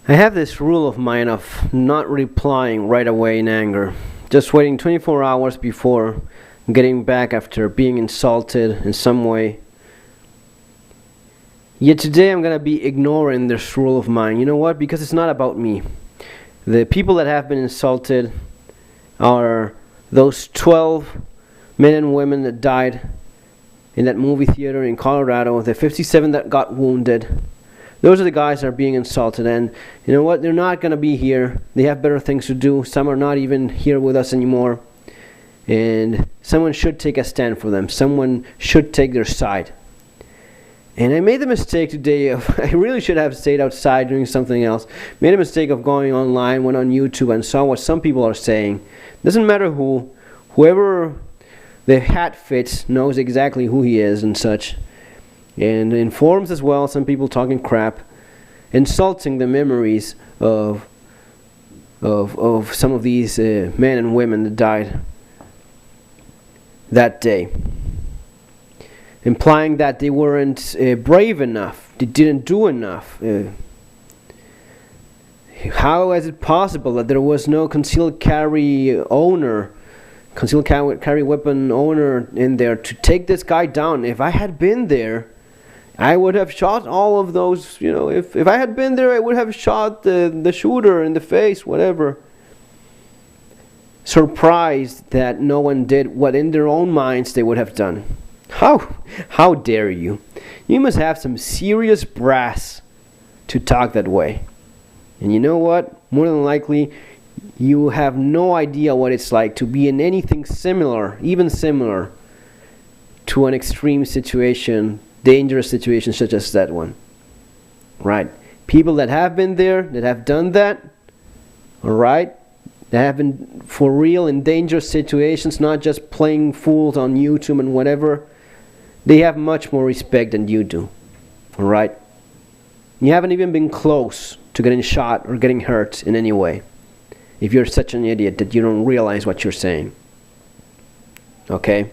I have this rule of mine of not replying right away in anger, just waiting 24 hours before getting back after being insulted in some way. Yet today I'm going to be ignoring this rule of mine. You know what? Because it's not about me. The people that have been insulted are those 12 men and women that died in that movie theater in Colorado, the 57 that got wounded. Those are the guys that are being insulted, and you know what? They're not going to be here. They have better things to do. Some are not even here with us anymore. And someone should take a stand for them. Someone should take their side. And I made the mistake today of, I really should have stayed outside doing something else. Made a mistake of going online, went on YouTube and saw what some people are saying. Doesn't matter who, whoever the hat fits knows exactly who he is and such. And in forums as well, some people talking crap, insulting the memories of some of these men and women that died that day, implying that they weren't brave enough, they didn't do enough. How is it possible that there was no concealed carry weapon owner in there to take this guy down? If I had been there, I would have shot all of those, you know, if I had been there, I would have shot the shooter in the face, whatever. Surprised that no one did what in their own minds they would have done. How dare you? You must have some serious brass to talk that way. And you know what? More than likely, you have no idea what it's like to be in anything similar, even similar, to an extreme situation, dangerous situation such as that one. Right? People that have been there, that have done that, alright? That have been for real in dangerous situations, not just playing fools on YouTube and whatever. They have much more respect than you do. Alright? You haven't even been close to getting shot or getting hurt in any way. If you're such an idiot that you don't realize what you're saying. Okay?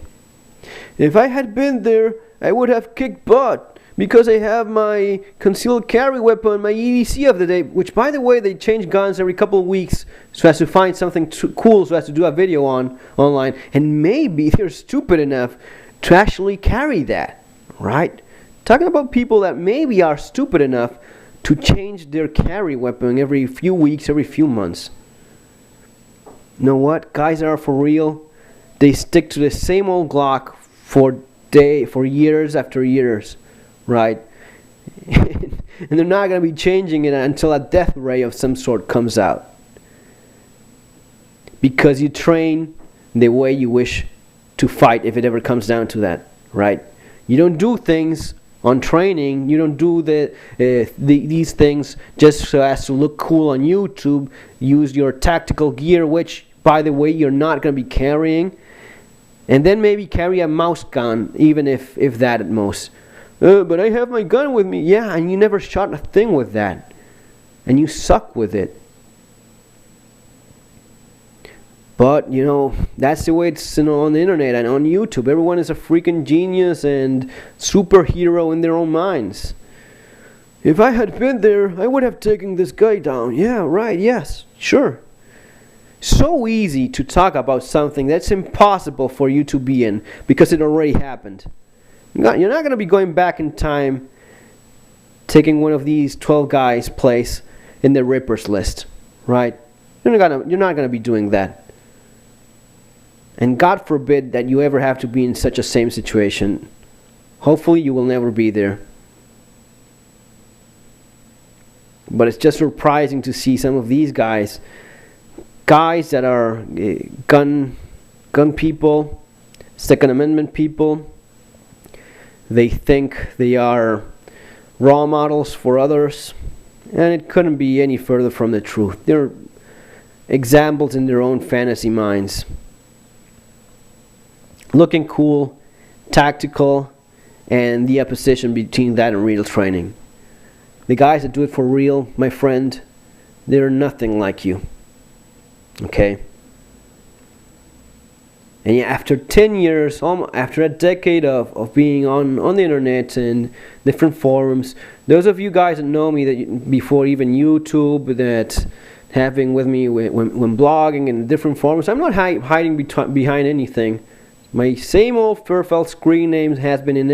If I had been there, I would have kicked butt because I have my concealed carry weapon, my EDC of the day, which by the way, they change guns every couple of weeks so as to find something cool so as to do a video on online, and maybe they're stupid enough to actually carry that, right? Talking about people that maybe are stupid enough to change their carry weapon every few weeks, every few months. You know what? Guys that are for real, they stick to the same old Glock for years after years, right? And they're not going to be changing it until a death ray of some sort comes out. Because you train the way you wish to fight if it ever comes down to that, right? You don't do things on training, you don't do these things just so as to look cool on YouTube. Use your tactical gear, which, by the way, you're not going to be carrying. And then maybe carry a mouse gun, even if that at most. But I have my gun with me. Yeah, and you never shot a thing with that. And you suck with it. But, you know, that's the way it's on the internet and on YouTube. Everyone is a freaking genius and superhero in their own minds. If I had been there, I would have taken this guy down. Yeah, right, yes, sure. So easy to talk about something that's impossible for you to be in because it already happened. You're not going to be going back in time taking one of these 12 guys' place in the Rippers list, right? You're not going to be doing that. And God forbid that you ever have to be in such a same situation. Hopefully you will never be there. But it's just surprising to see some of these guys that are gun people, Second Amendment people. They think they are role models for others, and it couldn't be any further from the truth. They're examples in their own fantasy minds. Looking cool, tactical, and the opposition between that and real training. The guys that do it for real, my friend, they're nothing like you. Okay? And yeah, after 10 years, after a decade of being on the internet and different forums, those of you guys that know me that before even YouTube, that have been with me when blogging in different forums, I'm not hiding behind anything. My same old Fairfeld screen names has been in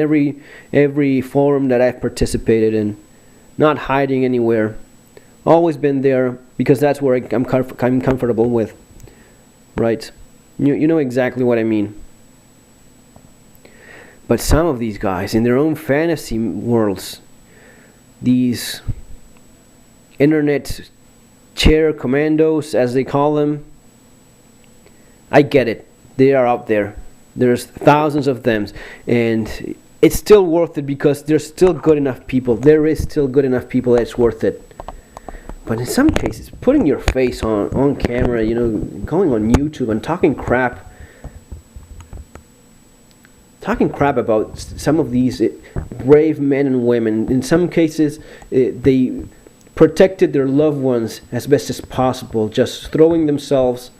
every forum that I've participated in. Not hiding anywhere. Always been there because that's where I'm comfortable with. Right? You know exactly what I mean. But some of these guys, in their own fantasy worlds, these internet chair commandos, as they call them, I get it. They are out there. There's thousands of them, and it's still worth it because there's still good enough people. There is still good enough people that it's worth it. But in some cases, putting your face on camera, going on YouTube and talking crap about some of these brave men and women. In some cases, they protected their loved ones as best as possible, just throwing themselves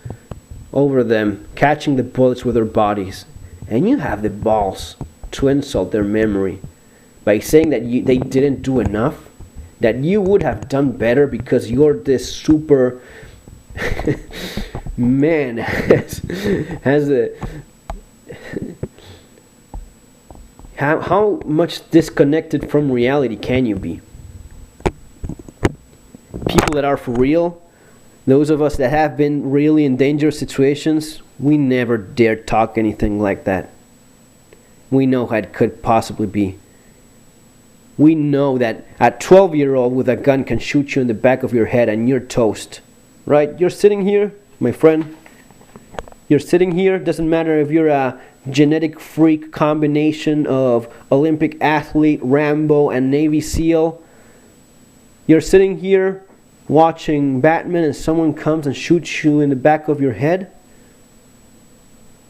over them, catching the bullets with their bodies. And you have the balls to insult their memory by saying that they didn't do enough, that you would have done better because you're this super man how much disconnected from reality can you be? People that are for real, those of us that have been really in dangerous situations, we never dare talk anything like that. We know how it could possibly be. We know that a 12-year-old with a gun can shoot you in the back of your head and you're toast. Right? You're sitting here, my friend. You're sitting here. Doesn't matter if you're a genetic freak combination of Olympic athlete, Rambo, and Navy SEAL. You're sitting here watching Batman and someone comes and shoots you in the back of your head.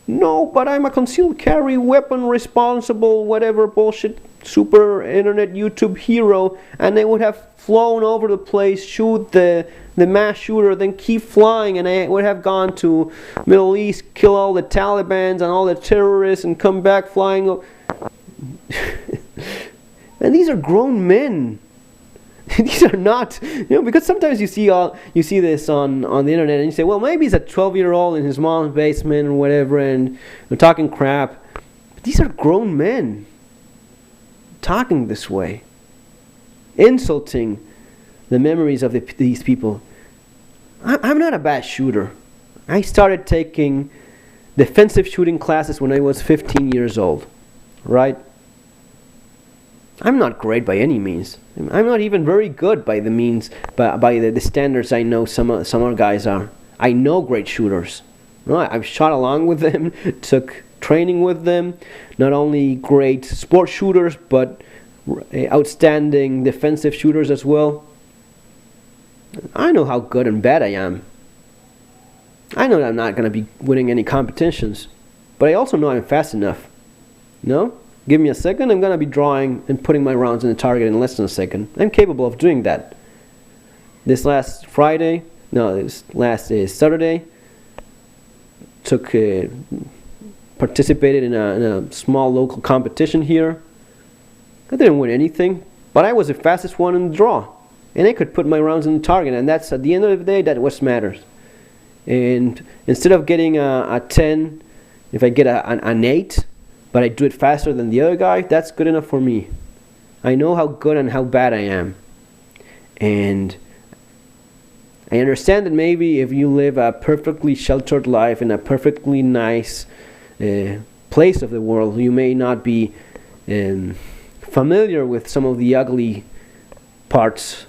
No, but I'm a concealed carry, weapon responsible, whatever bullshit, super internet YouTube hero, and they would have flown over the place, shoot the mass shooter, then keep flying, and I would have gone to Middle East, kill all the Talibans and all the terrorists, and come back flying. And these are grown men. These are not, because sometimes you see this on the internet and you say, well, maybe he's a 12-year-old in his mom's basement or whatever, and they're talking crap. But these are grown men talking this way, insulting the memories of these people. I'm not a bad shooter. I started taking defensive shooting classes when I was 15 years old, right? I'm not great by any means. I'm not even very good by the standards I know some other guys are. I know great shooters. I've shot along with them, took training with them. Not only great sport shooters, but outstanding defensive shooters as well. I know how good and bad I am. I know that I'm not going to be winning any competitions, but I also know I'm fast enough. No? Give me a second, I'm going to be drawing and putting my rounds in the target in less than a second. I'm capable of doing that. This last Saturday, participated in a small local competition here. I didn't win anything, but I was the fastest one in the draw. And I could put my rounds in the target, and that's, at the end of the day, that's what matters. And instead of getting a 10, if I get an 8, but I do it faster than the other guy, that's good enough for me. I know how good and how bad I am. And I understand that maybe if you live a perfectly sheltered life in a perfectly nice place of the world, you may not be familiar with some of the ugly parts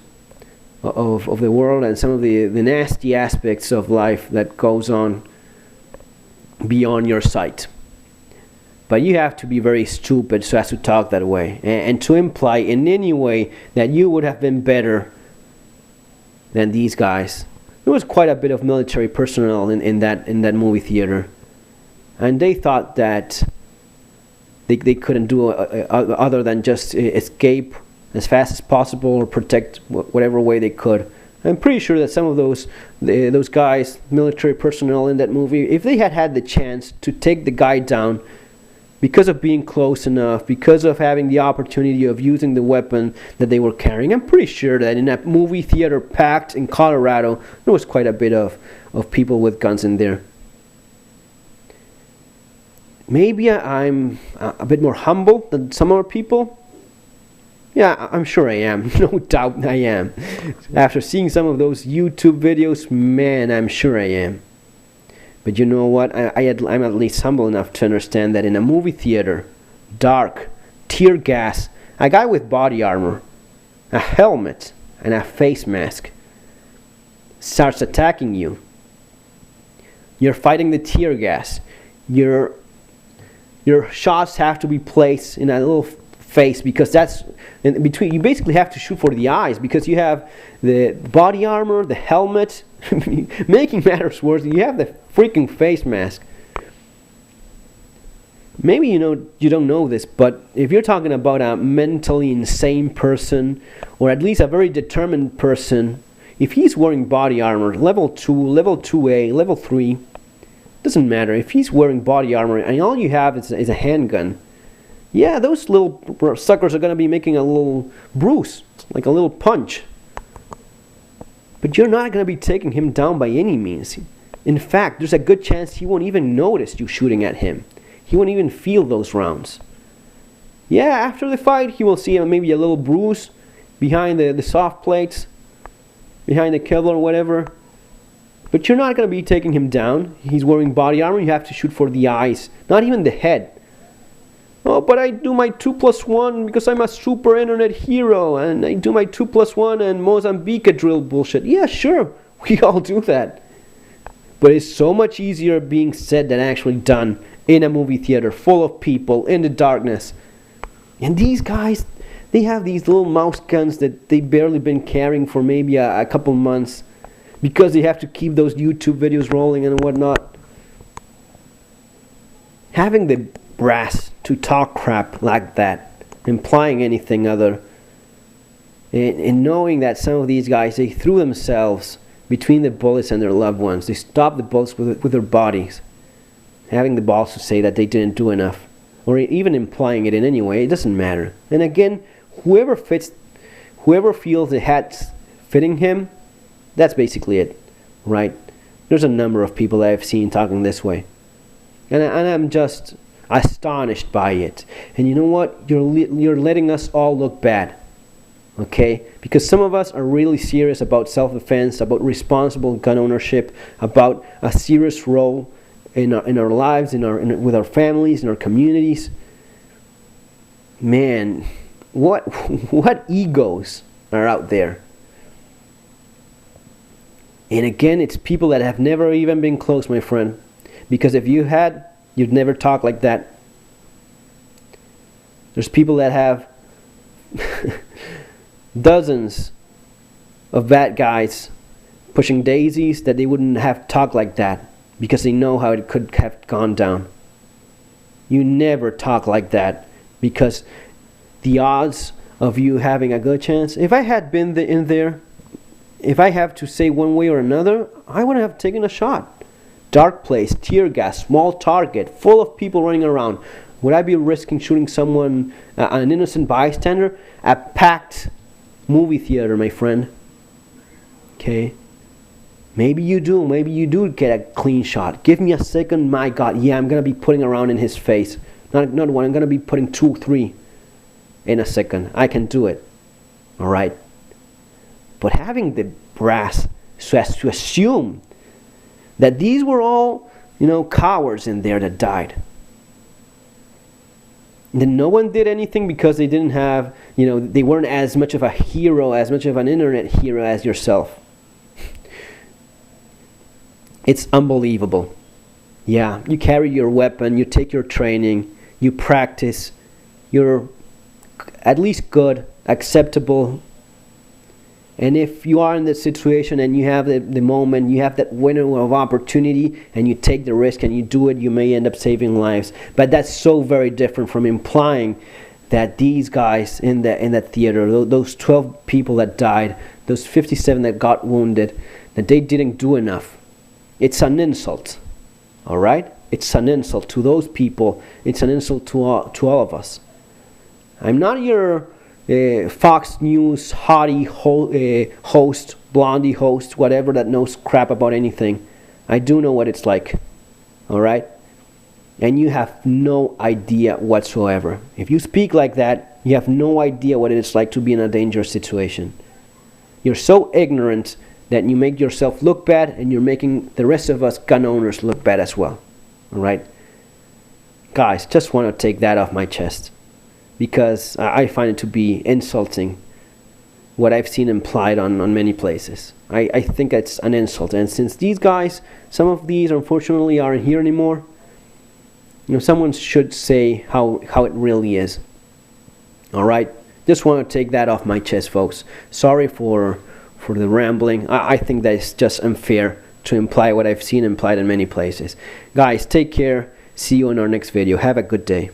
of the world and some of the nasty aspects of life that goes on beyond your sight. But you have to be very stupid so as to talk that way and to imply in any way that you would have been better than these guys. There was quite a bit of military personnel in that movie theater, and they thought that they couldn't do other than just escape as fast as possible or protect whatever way they could I'm pretty sure that some of those guys, military personnel in that movie, if they had had the chance to take the guy down because of being close enough, because of having the opportunity of using the weapon that they were carrying, I'm pretty sure that in that movie theater packed in Colorado, there was quite a bit of people with guns in there. Maybe I'm a bit more humble than some other people. Yeah, I'm sure I am. No doubt I am. After seeing some of those YouTube videos, man, I'm sure I am. But you know what? I'm at least humble enough to understand that in a movie theater, dark, tear gas, a guy with body armor, a helmet, and a face mask starts attacking you. You're fighting the tear gas. Your shots have to be placed in a little face, because that's in between. You basically have to shoot for the eyes because you have the body armor, the helmet. Making matters worse, you have the freaking face mask. Maybe you don't know this, but if you're talking about a mentally insane person, or at least a very determined person, if he's wearing body armor, level 2, level 2A, level 3, doesn't matter. If he's wearing body armor and all you have is a handgun, yeah, those little suckers are going to be making a little bruise, like a little punch. But you're not going to be taking him down by any means. In fact, there's a good chance he won't even notice you shooting at him. He won't even feel those rounds. Yeah, after the fight, he will see maybe a little bruise behind the soft plates, behind the Kevlar or whatever. But you're not going to be taking him down. He's wearing body armor. You have to shoot for the eyes, not even the head. Oh, but I do my 2+1 because I'm a super internet hero, and I do my 2+1 and Mozambique drill bullshit. Yeah, sure, we all do that. But it's so much easier being said than actually done in a movie theater full of people in the darkness. And these guys, they have these little mouse guns that they've barely been carrying for maybe a couple months because they have to keep those YouTube videos rolling and whatnot. Having the brass to talk crap like that, implying anything other, and knowing that some of these guys, they threw themselves between the bullets and their loved ones. They stopped the bullets with their bodies. Having the balls to say that they didn't do enough, or even implying it in any way, it doesn't matter. And again, whoever feels the hat's fitting him, that's basically it, right? There's a number of people that I've seen talking this way, and I'm just astonished by it. And you know what? You're letting us all look bad, okay? Because some of us are really serious about self-defense, about responsible gun ownership, about a serious role in our lives, with our families, in our communities. Man, what egos are out there? And again, it's people that have never even been close, my friend. Because if you had, you'd never talk like that. There's people that have dozens of bad guys pushing daisies that they wouldn't have talked like that because they know how it could have gone down. You never talk like that because the odds of you having a good chance, if I had been in there, if I have to say one way or another, I would have taken a shot. Dark place, tear gas, small target, full of people running around. Would I be risking shooting someone, an innocent bystander? A packed movie theater, my friend. Okay? Maybe you do. Maybe you do get a clean shot. Give me a second. My God, yeah, I'm going to be putting around in his face. Not one. I'm going to be putting 2, 3 in a second. I can do it. All right? But having the brass so as to assume that these were all, cowards in there that died. And then no one did anything because they didn't have, they weren't as much of a hero, as much of an internet hero as yourself. It's unbelievable. Yeah, you carry your weapon, you take your training, you practice, you're at least good, acceptable. And if you are in this situation and you have the moment, you have that window of opportunity and you take the risk and you do it, you may end up saving lives. But that's so very different from implying that these guys in that theater, those 12 people that died, those 57 that got wounded, that they didn't do enough. It's an insult, all right? It's an insult to those people. It's an insult to all of us. I'm not your Fox News hottie host, blondie host, whatever, that knows crap about anything. I do know what it's like, all right? And you have no idea whatsoever. If you speak like that, you have no idea what it's like to be in a dangerous situation. You're so ignorant that you make yourself look bad, and you're making the rest of us gun owners look bad as well. All right? Guys, just want to take that off my chest, because I find it to be insulting what I've seen implied on many places. I think it's an insult. And since these guys, some of these unfortunately aren't here anymore, you know, someone should say how it really is. All right? Just want to take that off my chest, folks. Sorry for the rambling. I think that it's just unfair to imply what I've seen implied in many places. Guys, take care. See you in our next video. Have a good day.